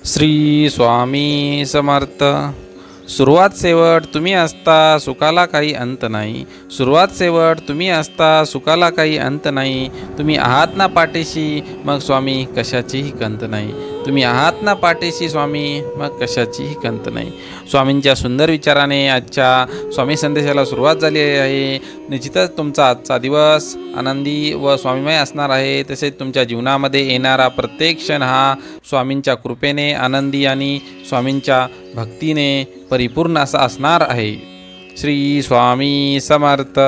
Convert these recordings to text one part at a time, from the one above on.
श्री स्वामी समर्थ. सुरुवात शेवट तुम्ही असता सुखाला काही अंत नाही. सुरुवात शेवट तुम्ही असता सुखाला काही अंत नाही. तुम्ही आहात ना पाठीशी मग स्वामी कशाचीही कंत नाही. तुम्ही आहात ना पाठीशी स्वामी मग कशाचीही कंत नाही. स्वामींच्या सुंदर विचाराने आजच्या स्वामी संदेशाला सुरुवात झाली आहे. निश्चितच तुमचा आजचा दिवस आनंदी व स्वामीमय असणार आहे. तसेच तुमच्या जीवनामध्ये येणारा प्रत्येक क्षण हा स्वामींच्या कृपेने आनंदी आणि स्वामींच्या भक्तीने परिपूर्ण असा असणार आहे. श्री स्वामी समर्थ.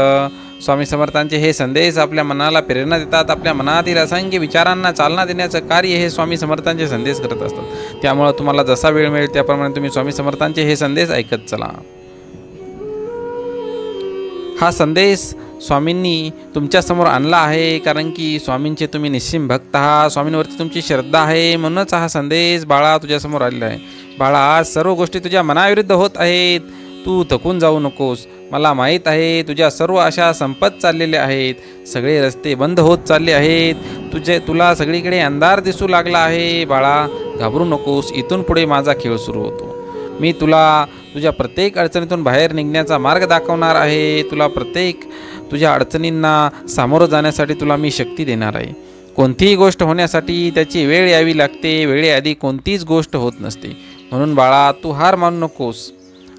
स्वामी समर्थांचे हे संदेश आपल्या मनाला प्रेरणा देतात. आपल्या मनातील असंख्य विचारांना चालना देण्याचं कार्य हे स्वामी समर्थांचे संदेश करत असतात. त्यामुळे तुम्हाला जसा वेळ मिळेल त्याप्रमाणे तुम्ही स्वामी समर्थांचे हे संदेश ऐकत चला. हा संदेश स्वामींनी तुमच्यासमोर आणला आहे कारण की स्वामींचे तुम्ही निश्चिम भक्त आहात. स्वामींवरती तुमची श्रद्धा आहे म्हणूनच हा संदेश बाळा तुझ्यासमोर आलेला आहे. बाळा, आज सर्व गोष्टी तुझ्या मनाविरुद्ध होत आहेत. तू थकून जाऊ नकोस. मला माहीत आहे तुझ्या सर्व आशा संपत चाललेल्या आहेत. सगळे रस्ते बंद होत चालले आहेत. तुला सगळीकडे अंधार दिसू लागला आहे. बाळा, घाबरू नकोस. इथून पुढे माझा खेळ सुरू होतो. मी तुला तुझ्या प्रत्येक अडचणीतून बाहेर निघण्याचा मार्ग दाखवणार आहे. तुझ्या अडचणींना सामोरं जाण्यासाठी तुला मी शक्ती देणार आहे. कोणतीही गोष्ट होण्यासाठी त्याची वेळ यावी लागते. वेळेआधी कोणतीच गोष्ट होत नसते. म्हणून बाळा, तू हार मानू नकोस.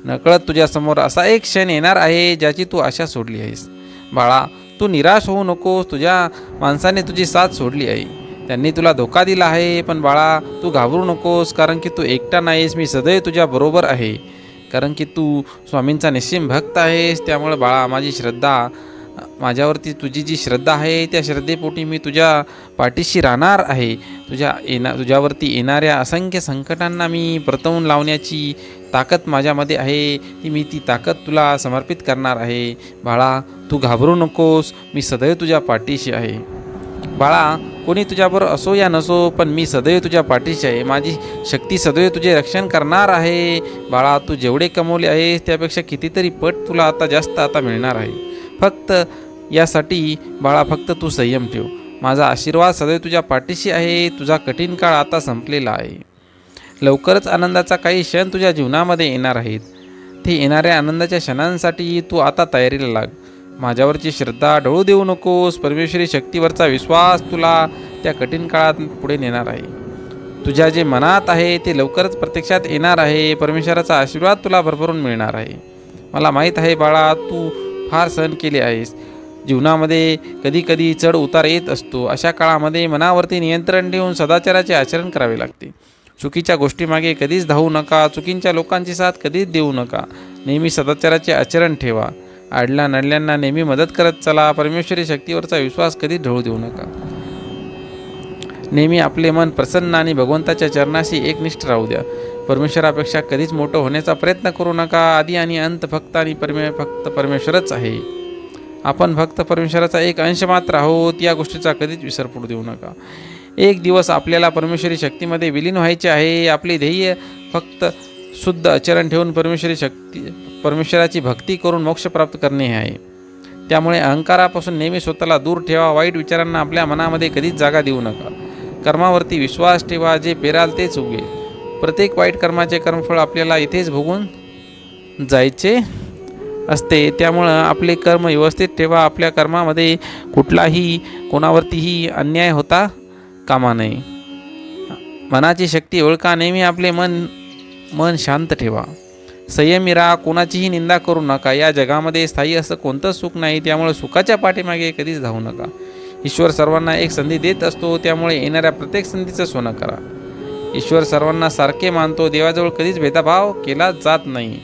नकळत तुझ्यासमोर असा एक क्षण येणार आहे ज्याची तू आशा सोडली आहेस. बाळा, तू निराश होऊ नकोस. तुझ्या माणसाने तुझी साथ सोडली आहे. त्यांनी तुला धोका दिला आहे. पण बाळा, तू घाबरू नकोस कारण की तू एकटा नाहीस. मी सदैव तुझ्या बरोबर आहे कारण की तू स्वामींचा निश्चिम भक्त आहेस. त्यामुळे बाळा, माझ्यावरती तुझी जी श्रद्धा आहे त्या श्रद्धेपोटी मी तुझ्या पाठीशी राहणार आहे. तुझ्यावरती येणाऱ्या असंख्य संकटांना मी परतवून लावण्याची ताकद माझ्यामध्ये आहे. मी ती ताकद तुला समर्पित करणार आहे. बाळा, तू घाबरू नकोस. मी सदैव तुझ्या पाठीशी आहे. बाळा, कोणी तुझ्याबरोबर असो या नसो पण मी सदैव तुझ्या पाठीशी आहे. माझी शक्ती सदैव तुझे रक्षण करणार आहे. बाळा, तू जेवढे कमवले आहेस त्यापेक्षा कितीतरी पट तुला आता जास्त मिळणार आहे. फक्त यासाठी बाळा, फक्त तू संयम ठेव. माझा आशीर्वाद सदैव तुझ्या पाठीशी आहे. तुझा कठीण काळ आता संपलेला आहे. लवकरच आनंदाचा काही क्षण तुझ्या जीवनामध्ये येणार आहेत. ते येणाऱ्या आनंदाच्या क्षणांसाठी तू आता तयारीला लाग. माझ्यावरची श्रद्धा ढळू देऊ नकोस. परमेश्वरी शक्तीवरचा विश्वास तुला त्या कठीण काळात पुढे नेणार आहे. तुझ्या जे मनात आहे ते लवकरच प्रत्यक्षात येणार आहे. परमेश्वराचा आशीर्वाद तुला भरभरून मिळणार आहे. मला माहीत आहे बाळा, तू फार सहन केले आहेस. जीवनामध्ये कधी कधी चढ उतार येत असतो. अशा काळामध्ये मनावरती नियंत्रण ठेवून सदाचाराचे आचरण करावे लागते. चुकीच्या गोष्टीमागे कधीच धावू नका. चुकीच्या लोकांची साथ कधीच देऊ नका. नेहमी सदाचाराचे आचरण ठेवा. आडल्या नडल्यांना नेहमी मदत करत चला. परमेश्वरी शक्तीवरचा विश्वास कधीच ढळू देऊ नका. नेहमी आपले मन प्रसन्न आणि भगवंताच्या चरणाशी एकनिष्ठ राहू द्या. परमेश्वरापेक्षा कधीच मोठं होण्याचा प्रयत्न करू नका. आदी आणि अंत फक्त परमेश्वरच आहे. आपण फक्त परमेश्वराचा एक अंश मात्र आहोत. या गोष्टीचा कधीच विसर पडू देऊ नका. एक दिवस आपल्याला परमेश्वरी शक्तीमध्ये विलीन व्हायचे आहे. आपले ध्येय फक्त शुद्ध आचरण ठेवून परमेश्वराची भक्ती करून मोक्ष प्राप्त करणे हे आहे. त्यामुळे अहंकारापासून नेहमी स्वतःला दूर ठेवा. वाईट विचारांना आपल्या मनामध्ये कधीच जागा देऊ नका. कर्मावरती विश्वास ठेवा. जे पेराल तेच उगेल. प्रत्येक वाईट कर्माचे कर्मफळ आपल्याला इथेच भोगून जायचे असते. त्यामुळं आपले कर्म व्यवस्थित ठेवा. आपल्या कर्मामध्ये कोणावरतीही अन्याय होता कामा नये. मनाची शक्ती ओळखा. नेहमी आपले मन शांत ठेवा. संयमी राहा. कोणाचीही निंदा करू नका. या जगामध्ये स्थायी असं कोणतंच सुख नाही. त्यामुळे सुखाच्या पाठीमागे कधीच धावू नका. ईश्वर सर्वांना एक संधी देत असतो. त्यामुळे येणाऱ्या प्रत्येक संधीचं सोनं करा. ईश्वर सर्वांना सारखे मानतो. देवाजवळ कधीच भेदभाव केला जात नाही.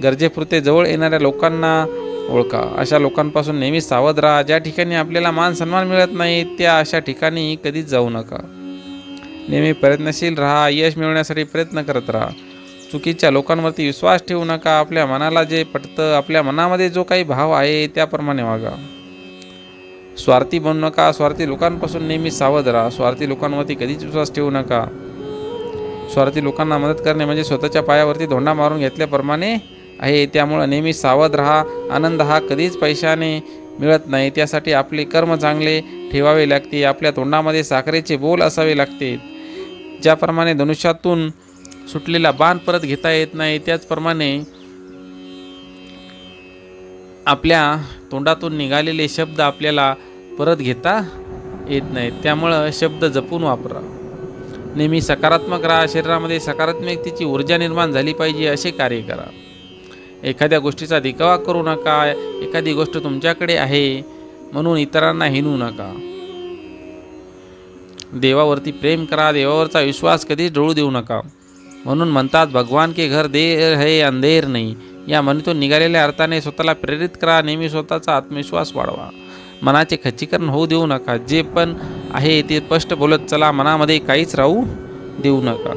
गरजेपुरते जवळ येणाऱ्या लोकांना ओळखा. अशा लोकांपासून नेहमी सावध राहा. ज्या ठिकाणी आपल्याला मान सन्मान मिळत नाही त्या अशा ठिकाणी कधीच जाऊ नका. नेहमी प्रयत्नशील राहा. यश मिळवण्यासाठी प्रयत्न करत राहा. चुकीच्या लोकांवरती विश्वास ठेवू नका. आपल्या मनाला जे पटतं, आपल्या मनामध्ये जो काही भाव आहे त्याप्रमाणे वागा. स्वार्थी बनू नका. स्वार्थी लोकांपासून नेहमी सावध राहा. स्वार्थी लोकांवरती कधीच विश्वास ठेवू नका. स्वार्थी लोकांना मदत करणे म्हणजे स्वतःच्या पायावरती धोंडा मारून घेतल्याप्रमाणे आहे. त्यामुळं नेहमी सावध राहा. आनंद हा कधीच पैशाने मिळत नाही. त्यासाठी आपले कर्म चांगले ठेवावे लागते. आपल्या तोंडामध्ये साखरेचे बोल असावे लागते. ज्याप्रमाणे धनुष्यातून सुटलेला बाण परत घेता येत नाही, त्याचप्रमाणे आपल्या तोंडातून निघालेले शब्द आपल्याला परत घेता येत नाहीत. त्यामुळं शब्द जपून वापरा. नेहमी सकारात्मक राहा. शरीरामध्ये सकारात्मकतेची ऊर्जा निर्माण झाली पाहिजे असे कार्य करा. एखाद्या गोष्टीचा दिखावा करू नका. एखादी गोष्ट तुमच्याकडे आहे म्हणून इतरांना हिणू नका. देवावरती प्रेम करा. देवावरचा विश्वास कधीच डोळू देऊ नका. म्हणून म्हणतात, भगवान के घर देर है अंधेर नाही. या म्हणीतून निघालेल्या अर्थाने स्वतःला प्रेरित करा. नेहमी स्वतःचा आत्मविश्वास वाढवा. मनाचे खच्चीकरण होऊ देऊ नका. जे पण आहे ते स्पष्ट बोलत चला. मनामध्ये काहीच राहू देऊ नका.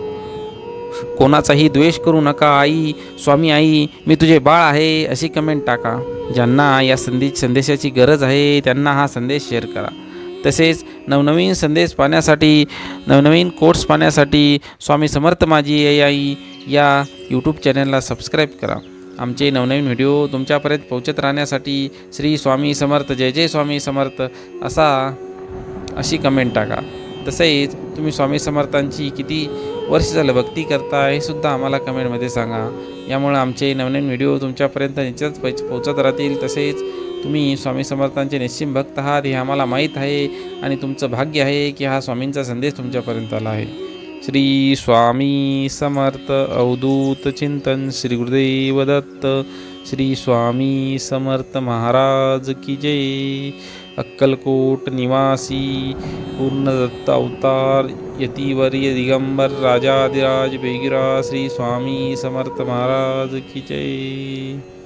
कोणाचाही द्वेष करू नका. आई, स्वामी आई, मी तुझे बाळ आहे अशी कमेंट टाका. ज्यांना या संदेशाची गरज आहे त्यांना हा संदेश शेअर करा. तसेच नवनवीन संदेश पाहण्यासाठी, नवनवीन कोट्स पाहण्यासाठी स्वामी समर्थ माझी आई या यूट्यूब चॅनलला सबस्क्राईब करा. आमचे नवनवीन व्हिडिओ तुमच्यापर्यंत पोहोचत राहण्यासाठी श्री स्वामी समर्थ, जय जय स्वामी समर्थ अशी कमेंट टाका. तसेच तुम्ही स्वामी समर्थांची किती वर्ष झालं भक्ती करता हे सुद्धा आम्हाला कमेंटमध्ये सांगा. यामुळे आमचे नवनवीन व्हिडिओ तुमच्यापर्यंत निश्चितच पोहोचत राहतील. तसेच तुम्ही स्वामी समर्थांचे निश्चिम भक्त आहात हे आम्हाला माहीत आहे आणि तुमचं भाग्य आहे की हा स्वामींचा संदेश तुमच्यापर्यंत आला आहे. श्री स्वामी समर्थ. अवधूत चिंतन. श्री गुरुदेव दत्त. श्री स्वामी समर्थ महाराज की जय. अक्कलकोट निवासी पूर्ण दत्त अवतार यतिवर्य दिगंबर राजाधिराज बेगिरा श्री स्वामी समर्थ महाराज की जय.